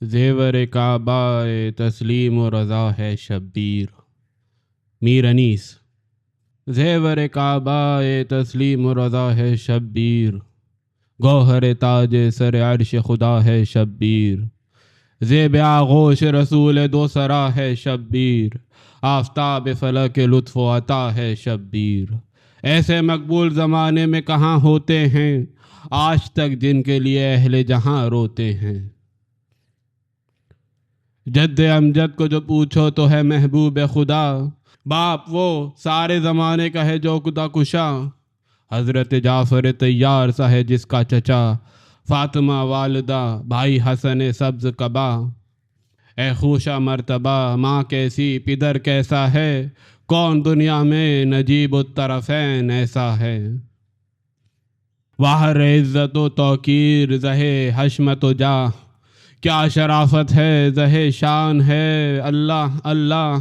زیور کعبہ تسلیم و رضا ہے شبیر. میر انیس. زیور کعبہ تسلیم و رضا ہے شبیر، گوہر تاج سر عرش خدا ہے شبیر. زیب آغوش رسول دو سرا ہے شبیر، آفتاب فلک لطف و عطا ہے شبیر. ایسے مقبول زمانے میں کہاں ہوتے ہیں آج تک جن کے لیے اہل جہاں روتے ہیں. جد امجد کو جو پوچھو تو ہے محبوب خدا، باپ وہ سارے زمانے کا ہے جو خدا کشا. حضرت جعفر طیار سا ہے جس کا چچا، فاطمہ والدہ بھائی حسن سبز قبا. اے خوشا مرتبہ ماں کیسی پدر کیسا ہے، کون دنیا میں نجیب الطرفین ایسا ہے. واہر عزت و توقیر زہے حشمت و جاہ، کیا شرافت ہے زہے شان ہے اللہ اللہ.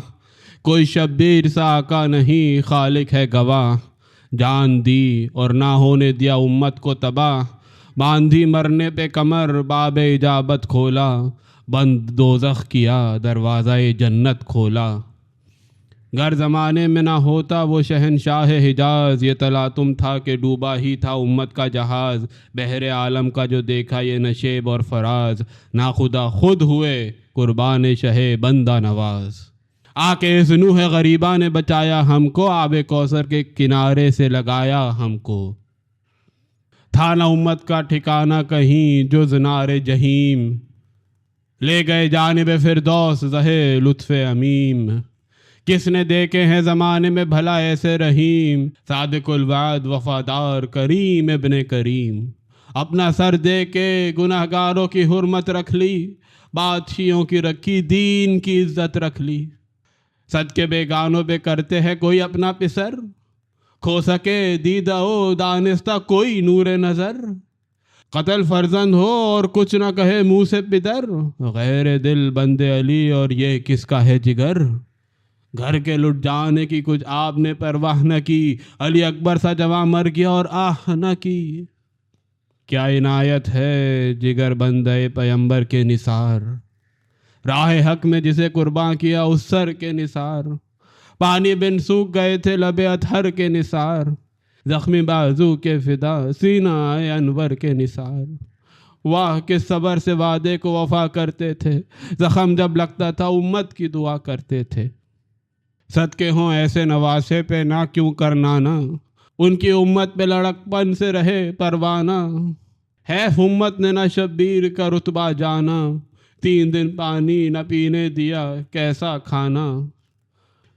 کوئی شبیر سا آقا نہیں خالق ہے گواہ، جان دی اور نہ ہونے دیا امت کو تباہ. باندھی مرنے پہ کمر باب اجابت کھولا، بند دوزخ کیا دروازہ جنت کھولا. گر زمانے میں نہ ہوتا وہ شہنشاہ حجاز، یہ تلاطم تھا کہ ڈوبا ہی تھا امت کا جہاز. بحر عالم کا جو دیکھا یہ نشیب اور فراز، ناخدا خود ہوئے قربان شہ بندہ نواز. آ کے اس نوح غریبہ نے بچایا ہم کو، آب کوثر کے کنارے سے لگایا ہم کو. تھا نہ امت کا ٹھکانہ کہیں جز نار جہیم، لے گئے جانب فردوس زہے لطف عمیم. کس نے دیکھے ہیں زمانے میں بھلا ایسے رحیم، صادق الوعد وفادار کریم ابن کریم. اپنا سر دے کے گناہ گاروں کی حرمت رکھ لی، بادشاہوں کی رکھی دین کی عزت رکھ لی. صدقے بیگانوں پہ کرتے ہیں کوئی اپنا پسر، کھو سکے دیدہ و دانستہ کوئی نور نظر. قتل فرزند ہو اور کچھ نہ کہے منہ سے پدر، غیر دل بند علی اور یہ کس کا ہے جگر. گھر کے لٹ جانے کی کچھ آپ نے پرواہ نہ کی، علی اکبر سا جواں مر گیا اور آہ نہ کی. کیا عنایت ہے جگر بندے پیمبر کے نثار، راہ حق میں جسے قرباں کیا اس سر کے نثار. پانی بن سوکھ گئے تھے لب اطہر کے نثار، زخمی بازو کے فدا سینہ انور کے نثار. واہ کس صبر سے وعدے کو وفا کرتے تھے، زخم جب لگتا تھا امت کی دعا کرتے تھے. صدقے ہوں ایسے نواسے پہ نہ کیوں کرنا نا، ان کی امت پہ لڑک پن سے رہے پروانہ. حیف امت نے نہ شبیر کا رتبہ جانا، 3 دن پانی نہ پینے دیا کیسا کھانا.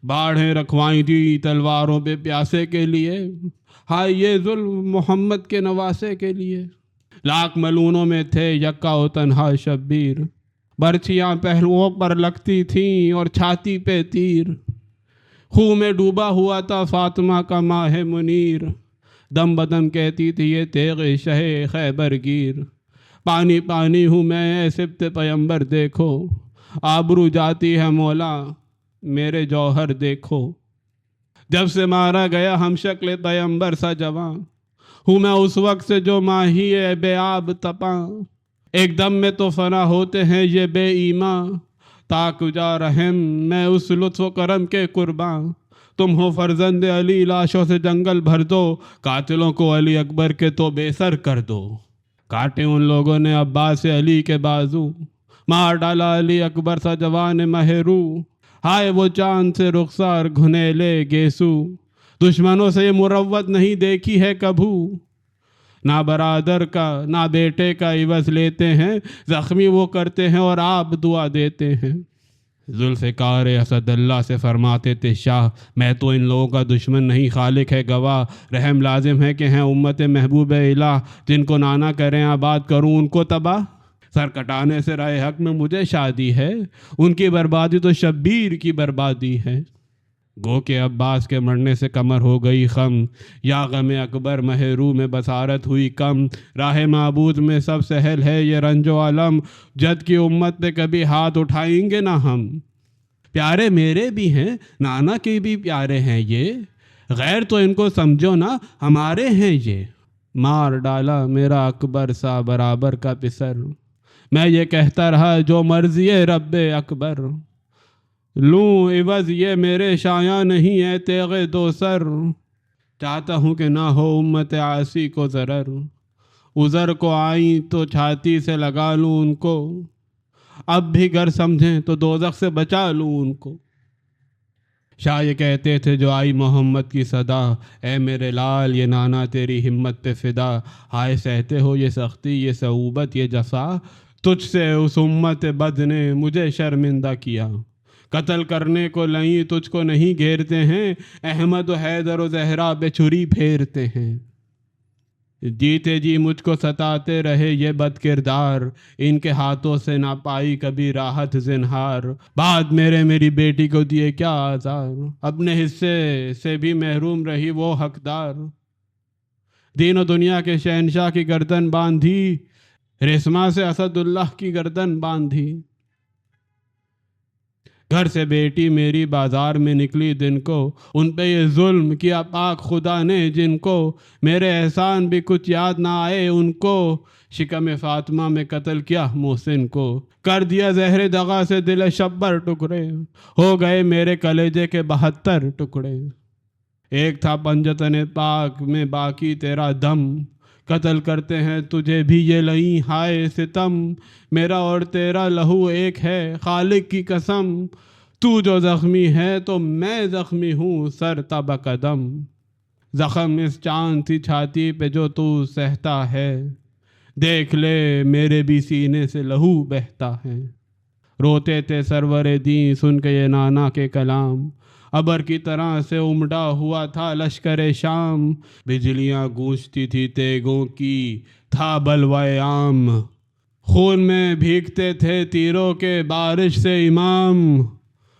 باڑھیں رکھوائیں تھی تلواروں پہ پیاسے کے لیے، ہائے یہ ظلم محمد کے نواسے کے لیے. لاکھ ملونوں میں تھے یکا و تنہا شبیر، برچیاں پہلوؤں پر لگتی تھیں اور چھاتی پہ تیر. خون میں ڈوبا ہوا تھا فاطمہ کا ماہ منیر، دم بدم کہتی تھی یہ تیغ شہ خیبر گیر. پانی پانی ہوں میں اے سبط پیمبر دیکھو، آبرو جاتی ہے مولا میرے جوہر دیکھو. جب سے مارا گیا ہم شکل پیمبر سا جواں، ہوں میں اس وقت سے جو ماہی بے آب تپاں. ایک دم میں تو فنا ہوتے ہیں یہ بے ایمان، تاک جا رحم میں اس لطف و کرم کے قرباں. تم ہو فرزند علی لاشوں سے جنگل بھر دو، قاتلوں کو علی اکبر کے تو بے سر کر دو. کاٹے ان لوگوں نے عباس علی کے بازو، مار ڈالا علی اکبر سا جوان مہرو. ہائے وہ چاند سے رخسار گھنیلے گیسو، دشمنوں سے یہ مروت نہیں دیکھی ہے کبھو. نہ برادر کا نہ بیٹے کا عوض لیتے ہیں، زخمی وہ کرتے ہیں اور آپ دعا دیتے ہیں. ذوالفقار اسد اللہ سے فرماتے تھے شاہ، میں تو ان لوگوں کا دشمن نہیں خالق ہے گواہ. رحم لازم ہے کہ ہیں امت محبوب الہ، جن کو نانا کریں آباد کروں ان کو تباہ. سر کٹانے سے رائے حق میں مجھے شادی ہے، ان کی بربادی تو شبیر کی بربادی ہے. گو کہ عباس کے مرنے سے کمر ہو گئی خم، یا غم اکبر مہرو میں بصارت ہوئی کم. راہ معبود میں سب سہل ہے یہ رنج و علم، جد کی امت پہ کبھی ہاتھ اٹھائیں گے نہ ہم. پیارے میرے بھی ہیں نانا کے بھی پیارے ہیں یہ، غیر تو ان کو سمجھو نا ہمارے ہیں یہ. مار ڈالا میرا اکبر سا برابر کا پسر، میں یہ کہتا رہا جو مرضی رب اکبر، لوں عوض یہ میرے شایاں نہیں ہے تیغ دو سر، چاہتا ہوں کہ نہ ہو امت عاصی کو ضرر، عذر کو آئیں تو چھاتی سے لگا لوں ان کو، اب بھی گر سمجھیں تو دوزخ سے بچا لوں ان کو۔ شاہ یہ کہتے تھے جو آئی محمد کی صدا، اے میرے لال یہ نانا تیری ہمت پہ فدا، ہائے سہتے ہو یہ سختی یہ صعوبت یہ جفا، تجھ سے اس امت بد نے مجھے شرمندہ کیا، قتل کرنے کو لئیں تجھ کو نہیں گھیرتے ہیں، احمد و حیدر و زہرا پہ چھری پھیرتے ہیں، جیتے جی مجھ کو ستاتے رہے یہ بد کردار، ان کے ہاتھوں سے نہ پائی کبھی راحت زنہار، بعد میرے میری بیٹی کو دیے کیا آزار، اپنے حصے سے بھی محروم رہی وہ حقدار، دین و دنیا کے شہنشاہ کی گردن باندھی، رسما سے اسد اللہ کی گردن باندھی، گھر سے بیٹی میری بازار میں نکلی دن کو، ان پہ یہ ظلم کیا پاک خدا نے جن کو، میرے احسان بھی کچھ یاد نہ آئے ان کو، شکم فاطمہ میں قتل کیا محسن کو، کر دیا زہر دغا سے دل شبر ٹکڑے، ہو گئے میرے کلیجے کے 72 ٹکڑے، ایک تھا پنجتن پاک میں باقی تیرا دم، قتل کرتے ہیں تجھے بھی یہ لئیں ہائے ستم، میرا اور تیرا لہو ایک ہے خالق کی قسم، تو جو زخمی ہے تو میں زخمی ہوں سر تب قدم، زخم اس چاند سی چھاتی پہ جو تو سہتا ہے، دیکھ لے میرے بھی سینے سے لہو بہتا ہے، روتے تھے سرور دین سن کے یہ نانا کے کلام، ابر کی طرح سے امڈا ہوا تھا لشکر شام، بجلیاں گونجتی تھی تیگوں کی تھا بلوائے عام، خون میں بھیگتے تھے تیروں کے بارش سے امام،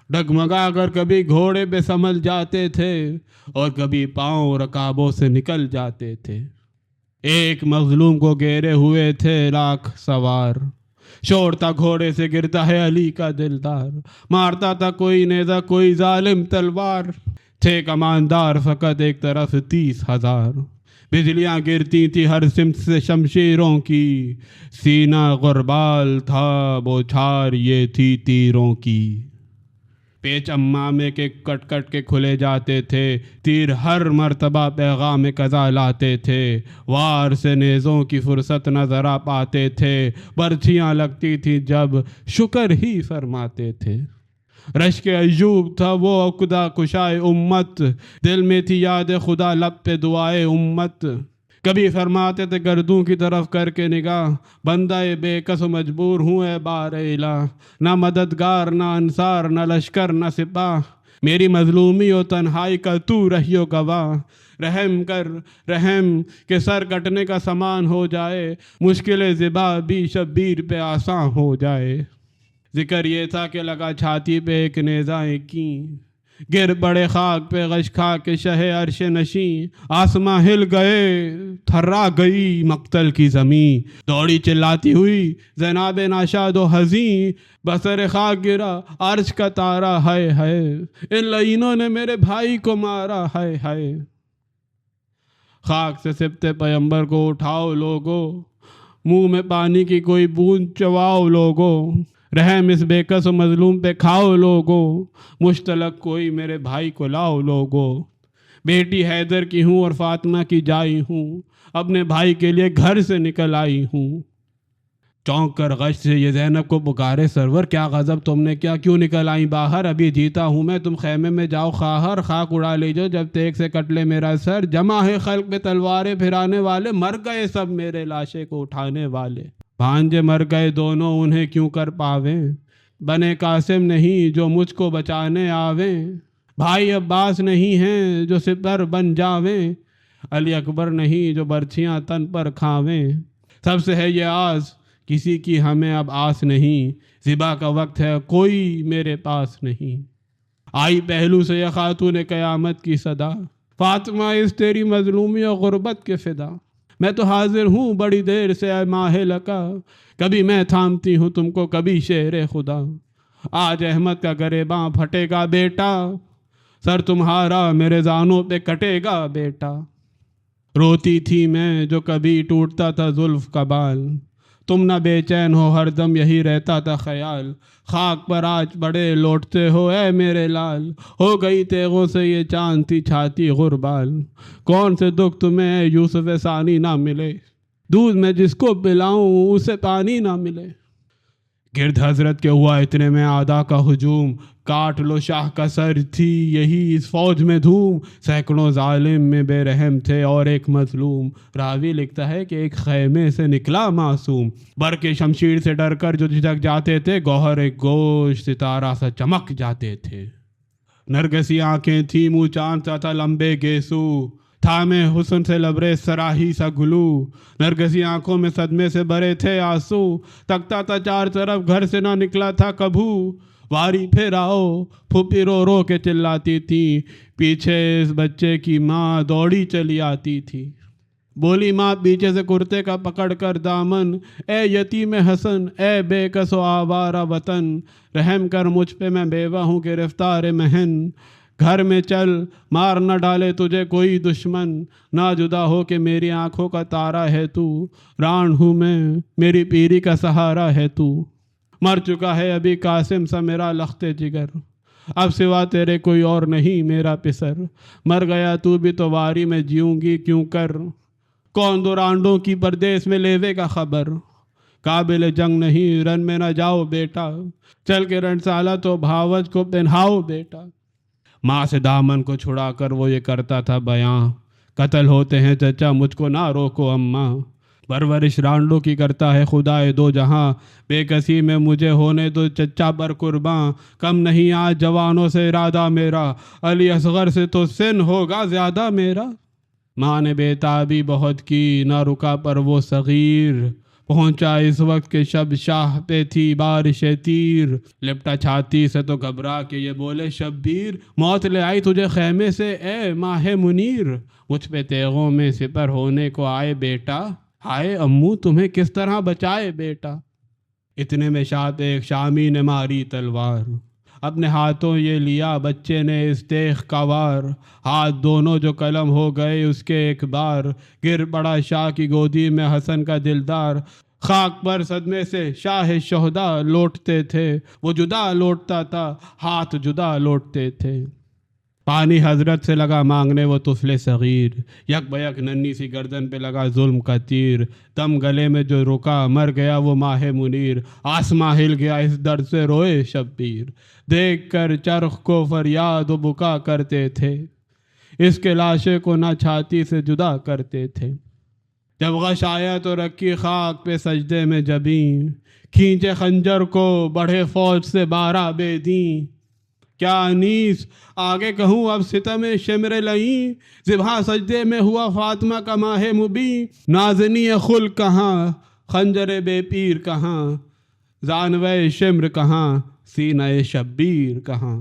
ڈگمگا کر کبھی گھوڑے پہ سنبھل جاتے تھے اور کبھی پاؤں رکابوں سے نکل جاتے تھے، ایک مظلوم کو گھیرے ہوئے تھے لاکھ سوار، شور تھا گھوڑے سے گرتا ہے علی کا دلدار، مارتا تھا کوئی نیزہ کوئی ظالم تلوار، تھے کماندار فقط ایک طرف 30,000، بجلیاں گرتی تھی ہر سمت سے شمشیروں کی، سینہ غربال تھا بوچھار یہ تھی تیروں کی، پیچ امامے کے کٹ کٹ کے کھلے جاتے تھے، تیر ہر مرتبہ پیغام قضا لاتے تھے، وار سے نیزوں کی فرصت نہ ذرا پاتے تھے، برچھیاں لگتی تھی جب شکر ہی فرماتے تھے، رشک ایوب تھا وہ عقدہ کشائے امت، دل میں تھی یاد خدا لب پہ دعائے امت، کبھی فرماتے تھے گردوں کی طرف کر کے نگاہ، بندہ بے کس مجبور ہوں اے بار الہ، نہ مددگار نہ انصار نہ لشکر نہ سپاہ، میری مظلومی و تنہائی کا تو رہیو گواہ، رحم کر رحم کہ سر کٹنے کا سامان ہو جائے، مشکل زبا بھی شبیر پہ آساں ہو جائے، ذکر یہ تھا کہ لگا چھاتی پہ ایک نیزہ کی، گر بڑے خاک پہ غش کھا کے شہ عرش نشیں، آسماں ہل گئے تھرا گئی مقتل کی زمین، دوڑی چلاتی ہوئی زینب ناشاد و حزین، بسر خاک گرا عرش کا تارا ہائے ہائے، ان لعینوں نے میرے بھائی کو مارا ہائے ہائے، خاک سے سبتے پیمبر کو اٹھاؤ لوگو، منہ میں پانی کی کوئی بوند چواؤ لوگو، رحم اس بے کس و مظلوم پہ کھاؤ لوگو، مشتلق کوئی میرے بھائی کو لاؤ لوگو، بیٹی حیدر کی ہوں اور فاطمہ کی جائی ہوں، اپنے بھائی کے لیے گھر سے نکل آئی ہوں، چونک کر غش سے یہ زینب کو پکارے سرور کیا غضب تم نے کیا، کیوں نکل آئی باہر، ابھی جیتا ہوں میں، تم خیمے میں جاؤ خواہر، خاک اڑا لیجو جب تیغ سے کٹ لے میرا سر، جمع ہے خلق پہ تلواریں پھرانے والے، مر گئے سب میرے لاشے کو اٹھانے والے، بھانجے مر گئے دونوں انہیں کیوں کر پاویں، بنے قاسم نہیں جو مجھ کو بچانے آویں، بھائی عباس نہیں ہیں جو سپر بن جاویں، علی اکبر نہیں جو برچھیاں تن پر کھاویں، سب سے ہے یہ آس کسی کی ہمیں اب آس نہیں، ذبح کا وقت ہے کوئی میرے پاس نہیں، آئی پہلو سے یہ خاتون قیامت کی صدا، فاطمہ اس تیری مظلومی و غربت کے فدا، میں تو حاضر ہوں بڑی دیر سے اے ماہ لقا، کبھی میں تھامتی ہوں تم کو کبھی شیر خدا، آج احمد کا گریباں پھٹے گا بیٹا، سر تمہارا میرے زانوں پہ کٹے گا بیٹا، روتی تھی میں جو کبھی ٹوٹتا تھا زلف کا بال، تم نہ بے چین ہو ہر دم یہی رہتا تھا خیال، خاک پر آج بڑے لوٹتے ہو اے میرے لال، ہو گئی تیغوں سے یہ چاند تھی چھاتی غربال، کون سے دکھ تمہیں اے یوسف ثانی نہ ملے، دودھ میں جس کو پلاؤں اسے پانی نہ ملے۔ گرد حضرت کے ہوا اتنے میں آدھا کا ہجوم، کاٹ لو شاہ کا سر تھی یہی اس فوج میں دھوم، سینکڑوں ظالم میں بے رحم تھے اور ایک مظلوم، راوی لکھتا ہے کہ ایک خیمے سے نکلا معصوم، برق شمشیر سے ڈر کر جو جھجک جاتے تھے، گوہر ایک گوشت ستارہ سا چمک جاتے تھے، نرگسی آنکھیں تھی منہ چاند سا تھا لمبے گیسو، تھامے حسن سے لبریز سراہی سا گلو، نرگسی آنکھوں میں صدمے سے بھرے تھے آنسو، تکتا تھا چار طرف گھر سے نہ نکلا تھا کبھو، واری پھر آؤ پھوپھی رو رو کے چلاتی تھی، پیچھے اس بچے کی ماں دوڑی چلی آتی تھی، بولی ماں پیچھے سے کرتے کا پکڑ کر دامن، اے یتیم حسن اے بے کس و آوارہ وطن، رحم کر مجھ پہ میں بیوہ ہوں گرفتار محن، گھر میں چل مار نہ ڈالے تجھے کوئی دشمن، نہ جدا ہو کہ میری آنکھوں کا تارا ہے تو، ران ہوں میں میری پیری کا سہارا ہے تو، مر چکا ہے ابھی قاسم سا میرا لخت جگر، اب سوا تیرے کوئی اور نہیں میرا پسر، مر گیا تو بھی تو واری میں جیوں گی کیوں کر، کون دو رانڈوں کی پردیس میں لیوے کا خبر، قابل جنگ نہیں رن میں نہ جاؤ بیٹا، چل کے رن سالہ تو بھاوج کو پہناؤ بیٹا، ماں سے دامن کو چھڑا کر وہ یہ کرتا تھا بیاں، قتل ہوتے ہیں چچا مجھ کو نہ روکو اماں، پرورش رانڈوں کی کرتا ہے خدائے دو جہاں، بے کسی میں مجھے ہونے دو چچا پر قرباں، کم نہیں آج جوانوں سے ارادہ میرا، علی اصغر سے تو سن ہوگا زیادہ میرا، ماں نے بے تابی بہت کی نہ رکا پر وہ صغیر، پہنچا اس وقت کے شب شاہ پہ تھی بارش تیر، لپٹا چھاتی سے تو گھبرا کے یہ بولے شبیر، موت لے آئی تجھے خیمے سے اے ماہ منیر، مجھ پہ تیغوں میں سپر ہونے کو آئے بیٹا، ہائے امو تمہیں کس طرح بچائے بیٹا، اتنے میں شاہ ایک شامی نے ماری تلوار، اپنے ہاتھوں یہ لیا بچے نے اس تیغ کا وار، ہاتھ دونوں جو قلم ہو گئے اس کے ایک بار، گر پڑا شاہ کی گودی میں حسن کا دلدار، خاک پر صدمے سے شاہ شہدا لوٹتے تھے، وہ جدا لوٹتا تھا ہاتھ جدا لوٹتے تھے، پانی حضرت سے لگا مانگنے وہ طفل صغیر، یک بیک ننھی سی گردن پہ لگا ظلم کا تیر، دم گلے میں جو رکا مر گیا وہ ماہ منیر، آسماں ہل گیا اس درد سے روئے شبیر، دیکھ کر چرخ کو فریاد و بکا کرتے تھے، اس کے لاشے کو نہ چھاتی سے جدا کرتے تھے، جب غش آیا تو رکھی خاک پہ سجدے میں جبیں، کھینچے خنجر کو بڑھے فوج سے 12 بے دیں، کیا انیس آگے کہوں اب ستم شمر لئیں، ذبح سجدے میں ہوا فاطمہ کا ماہ مبیں، نازنی خل کہاں خنجر بے پیر کہاں، زانوے شمر کہاں سینہ شبیر کہاں۔